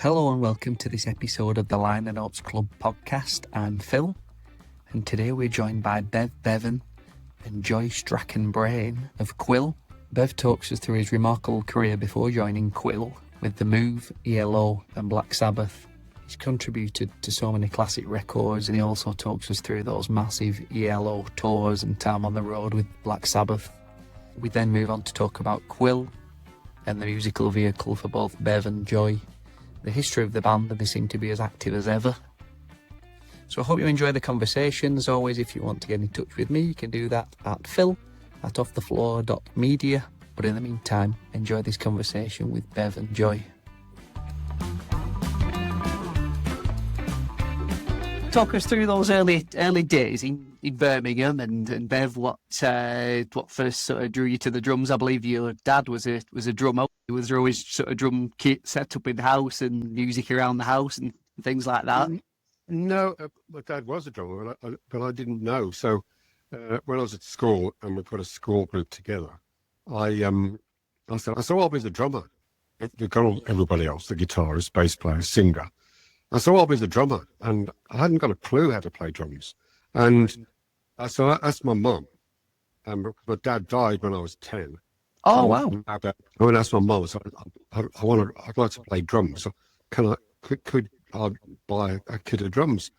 Hello and welcome to this episode of the Liner Notes Club podcast. I'm Phil, and today we're joined by Bev Bevan and Joy Strachan-Brain of Quill. Bev talks us through his remarkable career before joining Quill with The Move, ELO and Black Sabbath. He's contributed to so many classic records, and he also talks us through those massive ELO tours and time on the road with Black Sabbath. We then move on to talk about Quill and the musical vehicle for both Bev and Joy, the history of the band, and they seem to be as active as ever. So I hope you enjoy the conversation. As always, if you want to get in touch with me, you can do that at phil@offthefloor.media. But in the meantime, enjoy this conversation with Bev and Joy. Talk us through those early days in Birmingham, and Bev, what first sort of drew you to the drums? I believe your dad was a drummer. Was there always sort of drum kit set up in the house and music around the house and things like that? No, my dad was a drummer, but I didn't know. So when I was at school and we put a school group together, I said, I'll be the drummer. They got everybody else, the guitarist, bass player, singer. I said, I'll be the drummer. And I hadn't got a clue how to play drums. And so I asked my mum. My dad died when I was 10. Oh, wow. I went and asked my mum, so I'd like to play drums. So could I buy a kit of drums?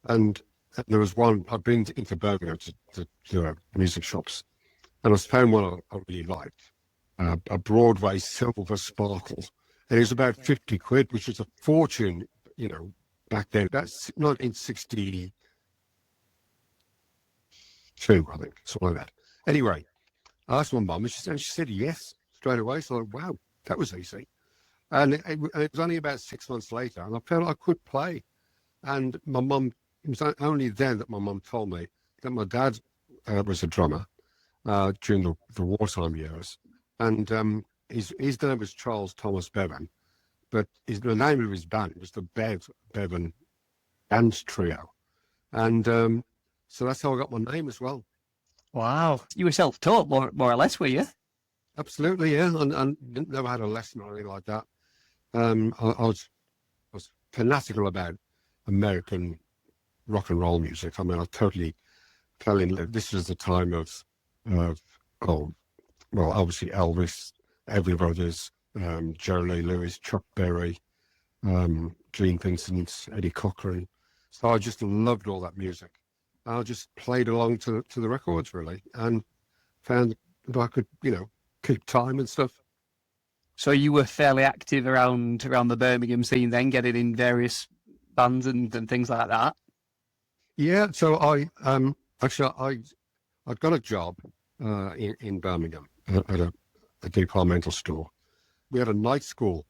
And there was one, I'd been into Birmingham to music shops, and I found one I really liked, a Broadway Silver Sparkle. And it was about 50 quid, which was a fortune, back then. That's 1962, I think, something like that. Anyway, I asked my mum, and she said yes straight away. So I thought, wow, that was easy. And it was only about 6 months later, and I felt I could play. And my mum, it was only then that my mum told me that my dad was a drummer during the wartime years. And his name was Charles Thomas Bevan, but the name of his band was the Bev Bevan Dance Trio. And so that's how I got my name as well. Wow. You were self-taught, more or less, were you? Absolutely, yeah. And never had a lesson or anything like that. I was fanatical about American rock and roll music. I mean, I totally fell in love. This was the time of obviously Elvis, Everly Brothers, Jerry Lee Lewis, Chuck Berry, Gene Vincent, Eddie Cochran. So I just loved all that music. I just played along to the records, really, and found that I could, keep time and stuff. So you were fairly active around the Birmingham scene then, getting in various bands and things like that? Yeah, so I got a job in Birmingham at a departmental store. We had a night school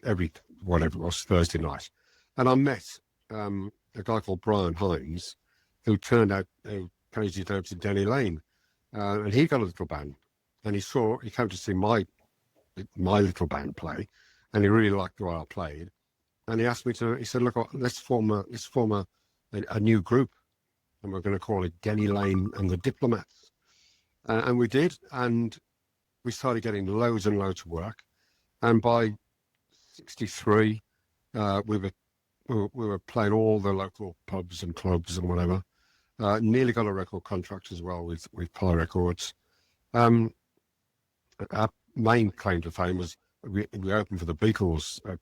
every, whatever it was, Thursday night. And I met a guy called Brian Hines, who turned out, who changed his name to Denny Laine. And he got a little band. And he came to see my little band play, and he really liked the way I played. And he asked me he said, look, let's form a new group, and we're going to call it Denny Laine and the Diplomats. And we did, and we started getting loads and loads of work. And by 1963, we were playing all the local pubs and clubs and whatever. Nearly got a record contract as well with Pie Records. Our main claim to fame was we opened for the Beatles at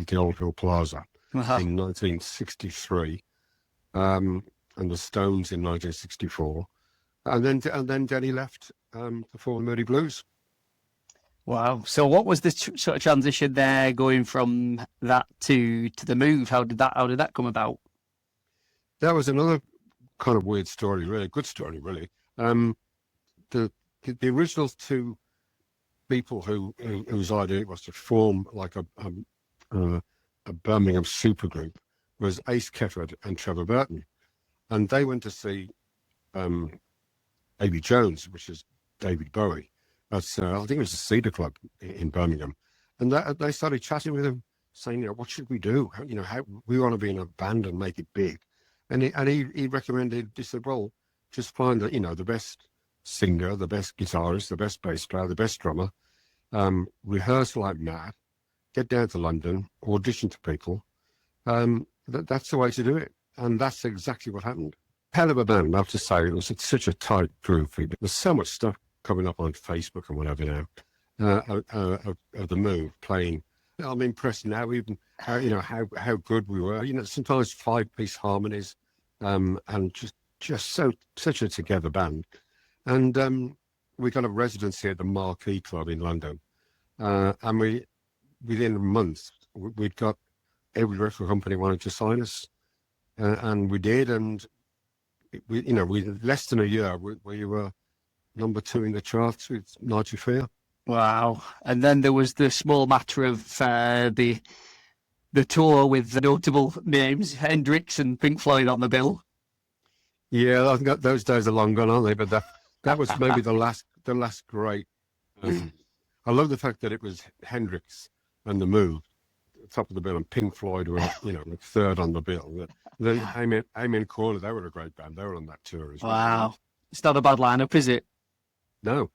the Old Hill Plaza in 1963, and the Stones in 1964, and then Denny left to form Moody Blues. Wow. So what was the sort of transition there, going from that to the Move? How did that come about? That was another kind of weird story, really good story, really. The original two people whose idea it was to form like a Birmingham supergroup was Ace Kefford and Trevor Burton, and they went to see Davy Jones, which is David Bowie. That's I think it was the Cedar Club in Birmingham, and they started chatting with him, saying, what should we do? How we want to be in a band and make it big, and he recommended. He said, well, just find the best singer, the best guitarist, the best bass player, the best drummer, rehearse like mad, get down to London, audition to people. That's the way to do it. And that's exactly what happened. Hell of a band, I have to say. It was such a tight group. There's so much stuff coming up on Facebook and whatever now of the Move playing. I'm impressed now, even how good we were. Sometimes 5-piece harmonies, and just such a together band. And we got a residency at the Marquee Club in London, and within a month we'd got every record company wanted to sign us, and we did. And we less than a year we were number 2 in the charts with Nigel Fear. Wow. And then there was the small matter of the tour with the notable names, Hendrix and Pink Floyd on the bill. Yeah, I think those days are long gone, aren't they? But that was maybe the last great. I love the fact that it was Hendrix and the Move, top of the bill, and Pink Floyd were third on the bill. But then Amen Corner, they were a great band. They were on that tour as well. Wow. It's not a bad lineup, is it? No.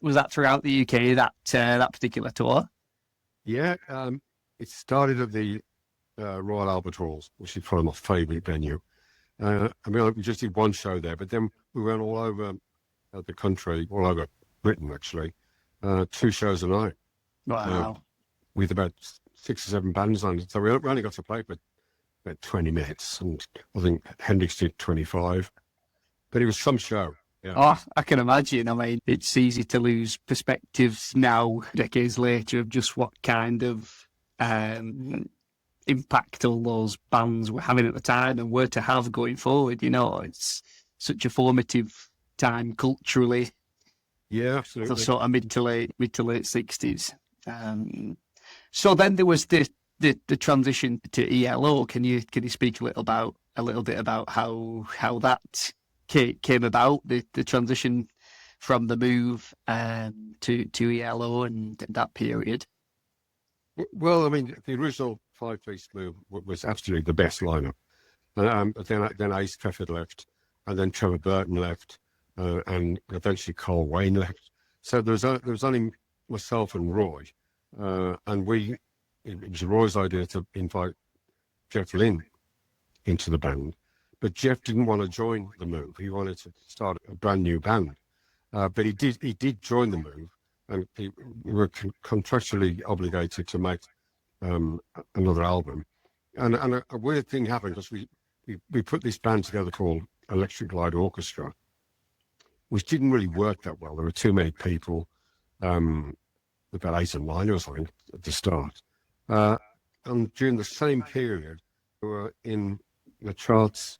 Was that throughout the UK, that particular tour? Yeah, it started at the Royal Albert Halls, which is probably my favourite venue. We just did one show there, but then we went all over the country, all over Britain actually, 2 shows a night. Wow. With about 6 or 7 bands on it. So we only got to play for about 20 minutes, and I think Hendrix did 25. But it was some show. Yeah. Oh, I can imagine. I mean, it's easy to lose perspectives now, decades later, of just what kind of impact all those bands were having at the time and were to have going forward. It's such a formative time culturally. Yeah, absolutely. So sort of mid to late 60s. So then there was the transition to ELO. Can you speak a little bit about how that came about, the transition from the Move to ELO and that period? Well, I mean, the original 5-piece Move was absolutely the best lineup. But then Ace Clifford left, and then Trevor Burton left, and eventually Carl Wayne left. So there was only myself and Roy, and it was Roy's idea to invite Jeff Lynne into the band, but Jeff didn't want to join the Move. He wanted to start a brand new band, but he did join the Move, and we were contractually obligated to make another album. And a weird thing happened, because we put this band together called Electric Light Orchestra, which didn't really work that well. There were too many people, about 8 or 9 or something at the start. And during the same period, we were in the charts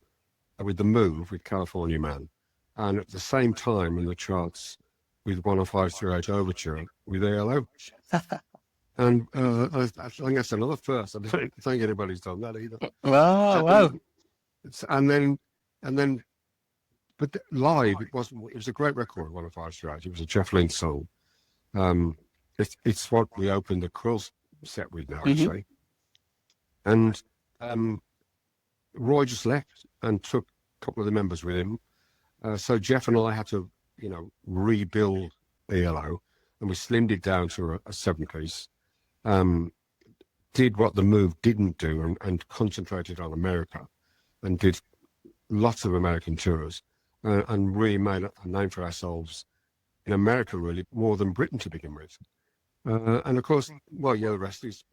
with the Move, with California Man, and at the same time in the charts with 10538 Overture with ELO. And I think that's another first. I don't think anybody's done that either. Wow. And then, but live, it was a great record, 10538. It was a Jeff Lynne song. It's what we opened the Quill set with now, actually. And Roy just left and took a couple of the members with him. So Jeff and I had to, rebuild ELO, and we slimmed it down to a 7-piece. Did what the Move didn't do, and concentrated on America, and did lots of American tours, and really made a name for ourselves in America, really, more than Britain to begin with. And of course, the rest is,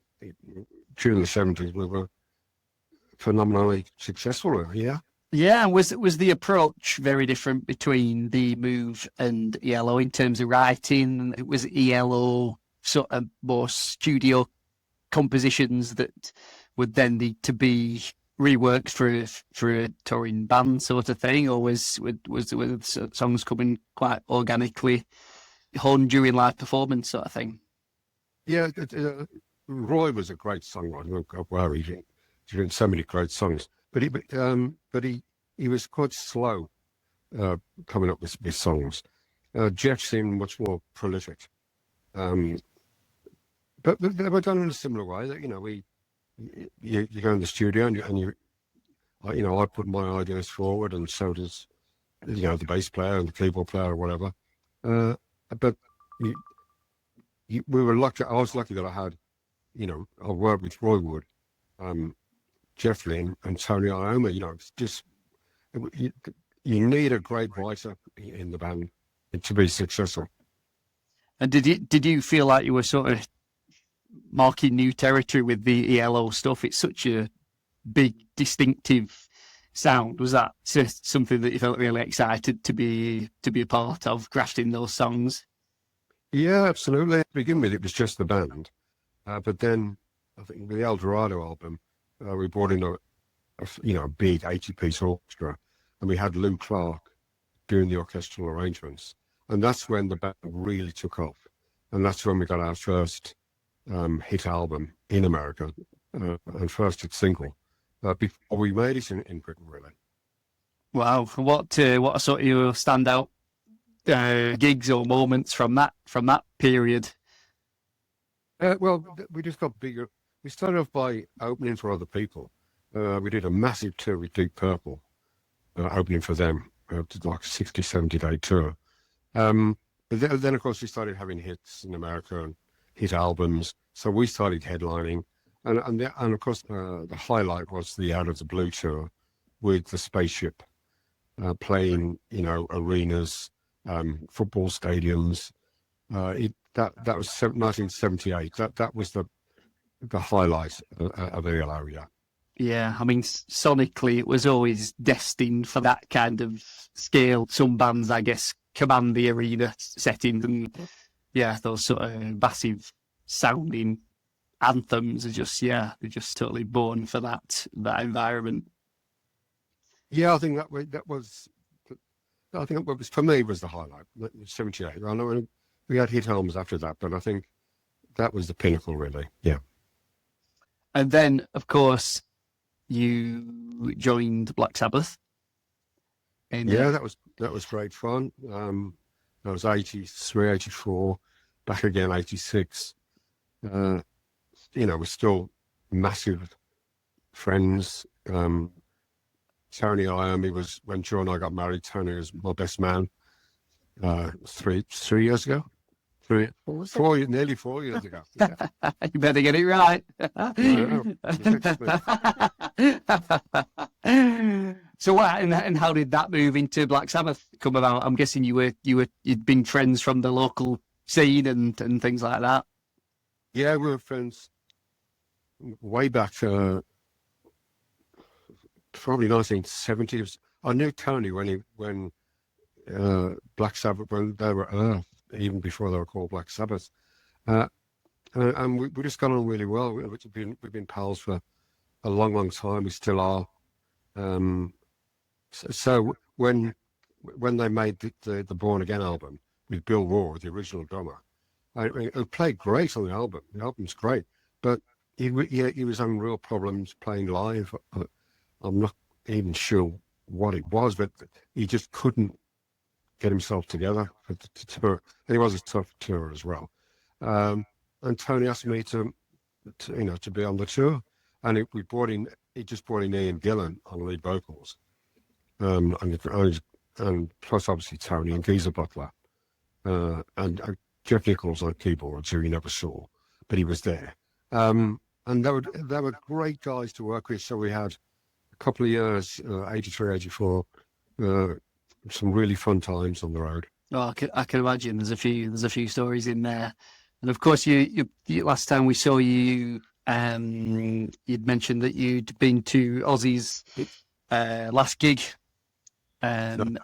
during the 70s, we were phenomenally successful, really, yeah. Yeah, was the approach very different between the Move and ELO in terms of writing? Was ELO sort of more studio compositions that would then need to be reworked for a touring band sort of thing, or was songs coming quite organically honed during live performance sort of thing? Yeah, Roy was a great songwriter. Wow, he's written so many great songs, but he was quite slow coming up with songs. Jeff seemed much more prolific, but they were done in a similar way. That you go in the studio and you I put my ideas forward, and so does the bass player and the keyboard player or whatever. But we were lucky. I was lucky that I had, I worked with Roy Wood, Jeff Lynne, and Tony Iommi. It's just you, you need a great writer in the band to be successful. And did you feel like you were sort of marking new territory with the ELO stuff? It's such a big, distinctive sound. Was that just something that you felt really excited to be a part of, crafting those songs? Yeah, absolutely. To begin with, it was just the band, but then I think with the El Dorado album, we brought in a big 80-piece orchestra, and we had Lou Clark doing the orchestral arrangements, and that's when the band really took off, and that's when we got our first hit album in America and first hit single before we made it in Britain, really. Wow. What are sort of your standout gigs or moments from that period? Well, we just got bigger. We started off by opening for other people. We did a massive tour with Deep Purple, opening for them, like a 60, 70-day tour. But then, of course, we started having hits in America and hit albums. So we started headlining. And of course, the highlight was the Out of the Blue tour with the Spaceship, playing, arenas, football stadiums. That was 1978. That was the highlight of ELO, yeah. Yeah, I mean, sonically, it was always destined for that kind of scale. Some bands, I guess, command the arena settings, and yeah, those sort of massive sounding anthems are just, they're just totally born for that environment. Yeah, I think that was for me was the highlight. 78. I know we had hit albums after that, but I think that was the pinnacle, really. Yeah. And then, of course, you joined Black Sabbath. Yeah, that was great fun. That was 83, 84, back again 86. We're still massive friends. Tony Iommi was, when Joe and I got married, Tony was my best man 3 years ago. Nearly 4 years ago. Yeah. You better get it right. So what? And how did that move into Black Sabbath come about? I'm guessing you'd been friends from the local scene and things like that. Yeah, we were friends way back, probably 1970s. I knew Tony when Black Sabbath, when they were Earth, even before they were called Black Sabbath, and we just got on really well. We've been pals for a long, long time. We still are. So when they made the Born Again album with Bill Ward, the original drummer, it played great on the album. The album's great, but he was having real problems playing live. I'm not even sure what it was, but he just couldn't get himself together for the tour. And it was a tough tour as well. And Tony asked me to be on the tour, and he just brought in Ian Gillan on lead vocals, and plus obviously Tony and Geezer Butler, and Jeff Nichols on keyboards, who he never saw, but he was there. And they were great guys to work with. So we had a couple of years, 83, 84, some really fun times on the road. Oh, I can imagine. There's a few stories in there, and of course, you last time we saw you, you'd mentioned that you'd been to Ozzy's last gig, and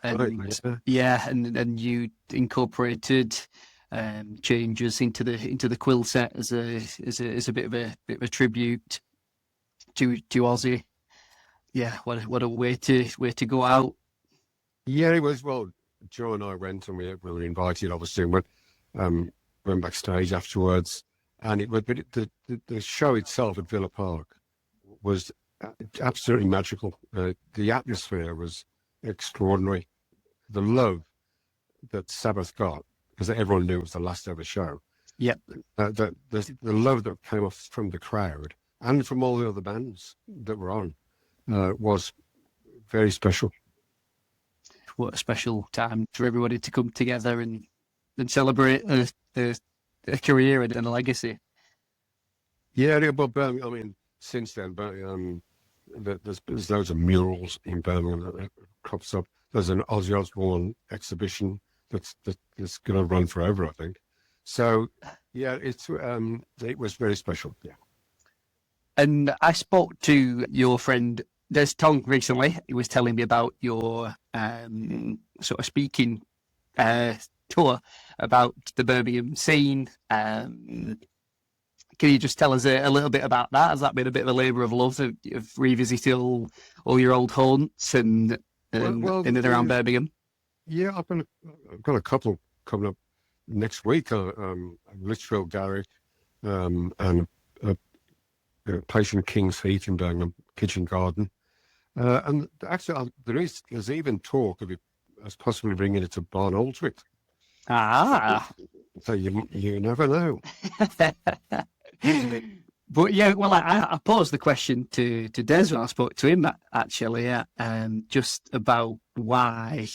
you incorporated changes into the Quill set as a bit of a tribute to Ozzy. Yeah, what a way to go out. Yeah, it was. Well, Joe and I went, and we were invited, obviously, and went backstage afterwards. And the show itself at Villa Park was absolutely magical. The atmosphere was extraordinary. The love that Sabbath got, because everyone knew it was the last ever show. Yep. The love that came off from the crowd and from all the other bands that were on was very special. What a special time for everybody to come together and celebrate the a career and a legacy. Yeah, well, Birmingham, I mean, since then, but there's loads of murals in Birmingham that crops up. There's an Ozzy Osbourne exhibition that's going to run forever, I think. So, yeah, it was very special. Yeah. And I spoke to your friend Des Tong recently. He was telling me about your sort of speaking tour about the Birmingham scene. Can you just tell us a little bit about that? Has that been a bit of a labour of love of revisiting all your old haunts and Well, in and around Birmingham? Yeah, I've got a couple coming up next week. Litchfield Garage, and a place in King's Heath in Birmingham, Kitchen Garden. And actually, there's even talk of it as possibly bringing it to Barn Aldwick. Ah. So you never know. But yeah, well, I posed the question to Des when I spoke to him actually, just about why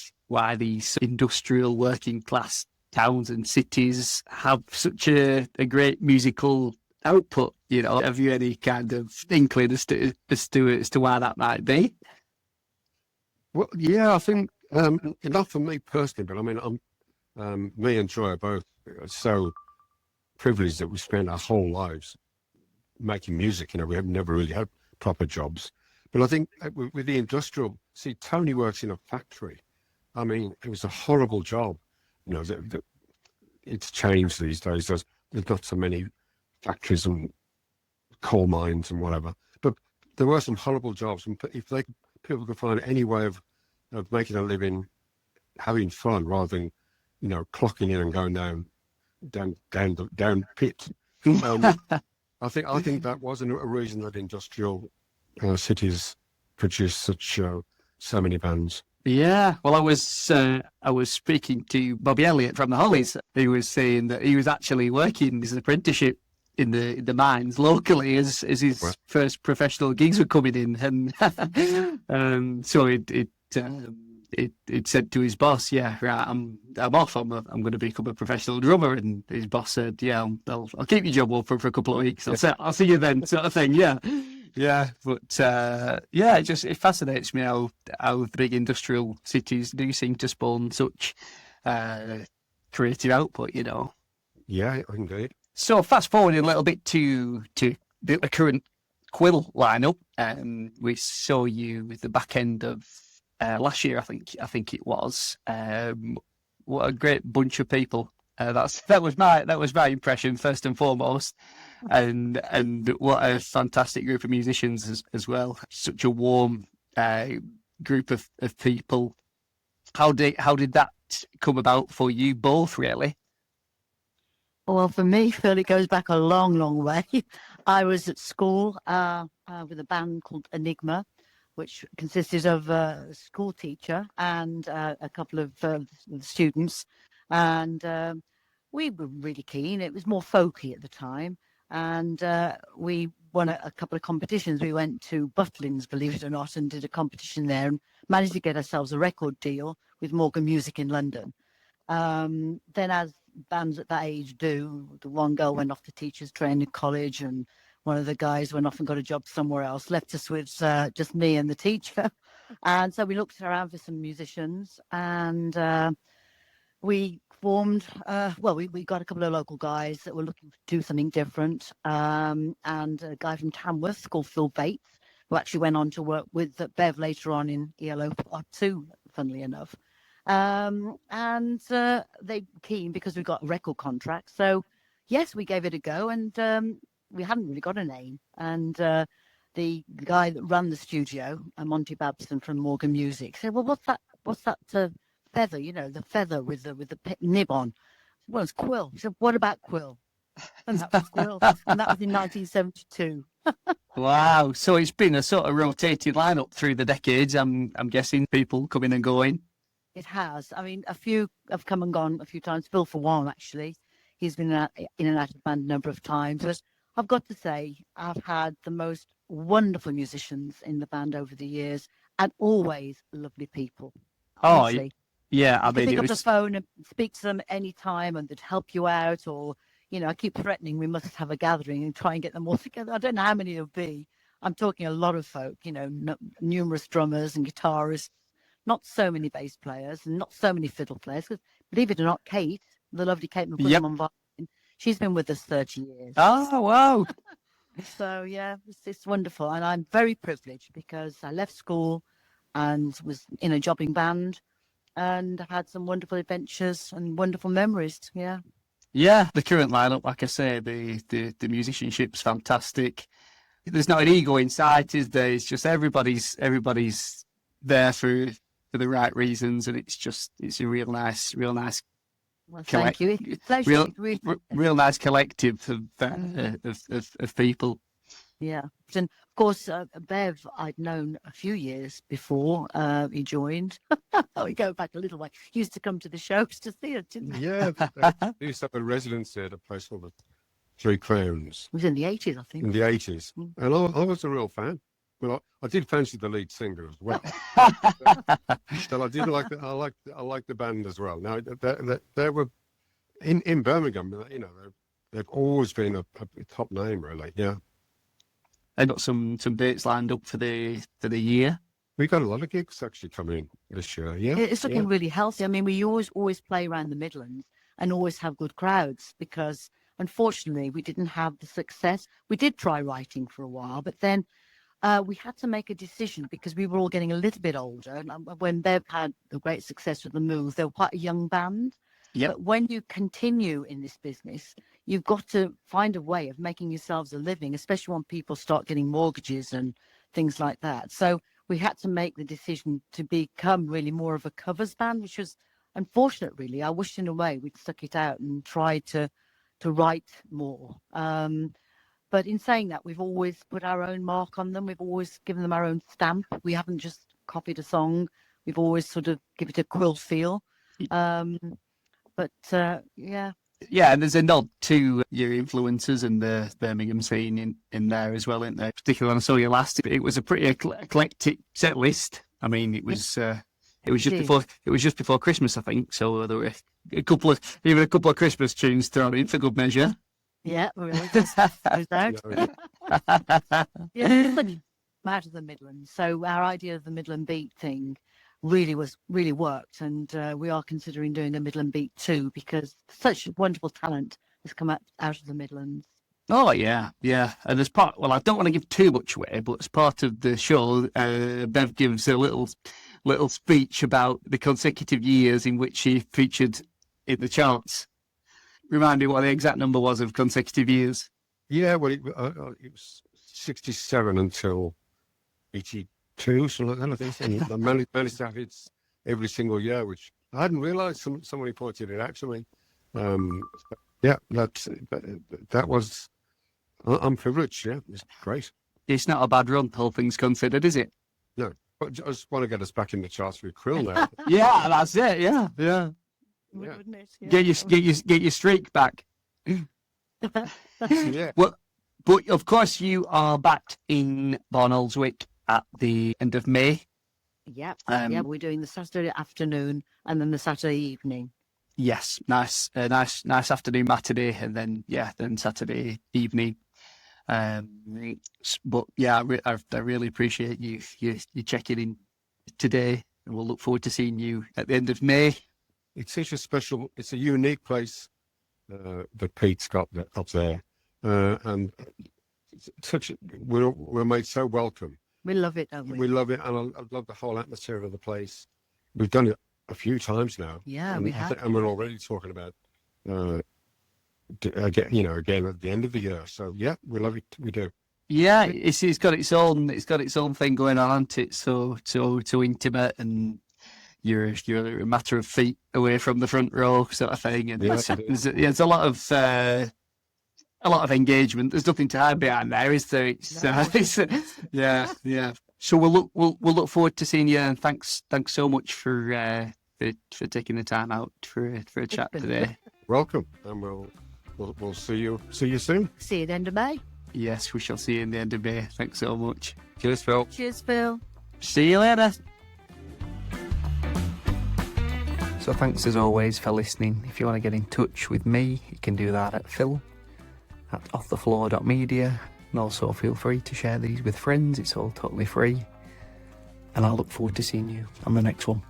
these industrial working class towns and cities have such a great musical output. You know, have you any kind of inkling as to why that might be? Well, yeah, I think not for me personally, but I mean, me and Joy are both so privileged that we spend our whole lives making music. You know, we have never really had proper jobs. But I think with the industrial, see, Tony works in a factory. I mean, it was a horrible job. You know, it's changed these days. There's not so many factories and coal mines and whatever. But there were some horrible jobs. And if people could find any way of making a living, having fun, rather than, you know, clocking in and going down pit. I think that wasn't a reason that industrial cities produce so many bands. Yeah, well, I was speaking to Bobby Elliott from the Hollies. He was saying that he was actually working as an apprenticeship in the mines locally as his first professional gigs were coming in, and so it said to his boss, "Yeah, right, I'm off. I'm going to become a professional drummer." And his boss said, "Yeah, I'll keep your job open for a couple of weeks. I'll see you then," sort of thing. Yeah. But it fascinates me how the big industrial cities do seem to spawn such creative output. You know. Yeah, indeed. So fast forwarding a little bit to the current Quill lineup, we saw you with the back end of last year, I think it was. What a great bunch of people! That was my impression first and foremost, and what a fantastic group of musicians as well. Such a warm group of people. How did that come about for you both, really? Well, for me, Phil, it goes back a long, long way. I was at school with a band called Enigma, which consisted of a school teacher and a couple of students. And we were really keen. It was more folky at the time. And we won a couple of competitions. We went to Butlins, believe it or not, and did a competition there and managed to get ourselves a record deal with Morgan Music in London. Then, as bands at that age do, the one girl went off to teachers training college, and one of the guys went off and got a job somewhere else, left us with just me and the teacher. And so we looked around for some musicians, and we formed, we got a couple of local guys that were looking to do something different, and a guy from Tamworth called Phil Bates, who actually went on to work with Bev later on in ELO Part 2, funnily enough. And they were keen because we got a record contract. So, yes, we gave it a go, and we hadn't really got a name. And the guy that ran the studio, Monty Babson from Morgan Music, said, "Well, what's that feather? You know, the feather with the nib on." Well, it's Quill. He said, "What about Quill?" And that was Quill, and that was in 1972. Wow! So it's been a sort of rotating lineup through the decades. I'm guessing people coming and going. It has. I mean, a few have come and gone a few times. Bill, for one, actually, he's been in and out of the band a number of times. But I've got to say, I've had the most wonderful musicians in the band over the years, and always lovely people. Honestly. Yeah. I you mean, pick up the phone and speak to them any time, and they'd help you out, or I keep threatening we must have a gathering and try and get them all together. I don't know how many there'll be. I'm talking a lot of folk, numerous drummers and guitarists, not so many bass players and not so many fiddle players. Because believe it or not, Kate, the lovely Kate McQuillan on violin, she's been with us 30 years. Oh, wow. So, yeah, it's wonderful. And I'm very privileged because I left school and was in a jobbing band and had some wonderful adventures and wonderful memories. Yeah. Yeah, the current lineup, like I say, the musicianship's fantastic. There's not an ego inside, is there? It's just everybody's there for the right reasons, and it's a real nice Well, thank you. It's a pleasure. real nice collective of people. Yeah, and of course, Bev, I'd known a few years before he joined. We go back a little way. He used to come to the shows to see it, didn't he? Yeah, they used to have a residency at a place called the Three Crowns It was in the 80s, I think. in the 80s. And I was a real fan. Well, I did fancy the lead singer as well. So I did like I liked the band as well. Now they were in Birmingham. They've always been a top name, really. Yeah, I got some dates lined up for the year. we got a lot of gigs actually coming in this year. Yeah, It's looking really healthy. I mean, we always play around the Midlands and always have good crowds because, unfortunately, we didn't have the success. We did try writing for a while, but then we had to make a decision because we were all getting a little bit older. And when Bev had the great success with The Move, they were quite a young band. Yep. But when you continue in this business, you've got to find a way of making yourselves a living, especially when people start getting mortgages and things like that. So we had to make the decision to become really more of a covers band, which was unfortunate, really. I wish in a way we'd stuck it out and tried to write more. But in saying that, we've always put our own mark on them. We've always given them our own stamp. We haven't just copied a song. We've always sort of give it a Quill feel. Yeah. Yeah, and there's a nod to your influences and the Birmingham scene in there as well, isn't there? Particularly when I saw you last, it was a pretty eclectic set list. I mean, it was just before Christmas, I think. So there were a couple of Christmas tunes thrown in for good measure. Yeah, really. Goes out. Yeah, I'm out of the Midlands, so our idea of the Midland Beat thing really worked, and we are considering doing a Midland Beat too because such wonderful talent has come out of the Midlands. Oh yeah, and as part, well, I don't want to give too much away, but as part of the show, Bev gives a little speech about the consecutive years in which she featured in the charts. Remind me what the exact number was of consecutive years. Yeah. Well, it was 67 until 82, something like that, I think. And I managed to have it every single year, which I hadn't realised. Somebody pointed it out to me. Yeah, that was. I'm privileged. Yeah, it's great. It's not a bad run, all things considered, is it? No, but I just want to get us back in the charts with Quill now. Yeah, that's it. Yeah. Yeah. Get your streak back. Yeah. Well, but of course you are back in Barnoldswick at the end of May. Yeah, we're doing the Saturday afternoon and then the Saturday evening. Yes, nice afternoon matinee, and then Saturday evening. But yeah, I really appreciate you checking in today, and we'll look forward to seeing you at the end of May. It's such a special, it's a unique place that Pete's got up there, and we're made so welcome. We love it, don't we? We love it, and I love the whole atmosphere of the place. We've done it a few times now. Yeah, and we have. And we're already talking about, again at the end of the year. So yeah, we love it. We do. Yeah, it's got its own thing going on, hasn't it? So intimate, and you're a matter of feet away from the front row sort of thing, and there's a lot of engagement. There's nothing to hide behind there, is there? Yeah. So we'll look forward to seeing you, and thanks so much for taking the time out for a chat today. Welcome, and we'll see you soon. See you at the end of May. Yes, we shall see you in the end of May. Thanks so much. Cheers, Phil. Cheers, Phil. See you later. So thanks as always for listening. If you want to get in touch with me, you can do that at phil@offthefloor.media, and also feel free to share these with friends. It's all totally free. And I look forward to seeing you on the next one.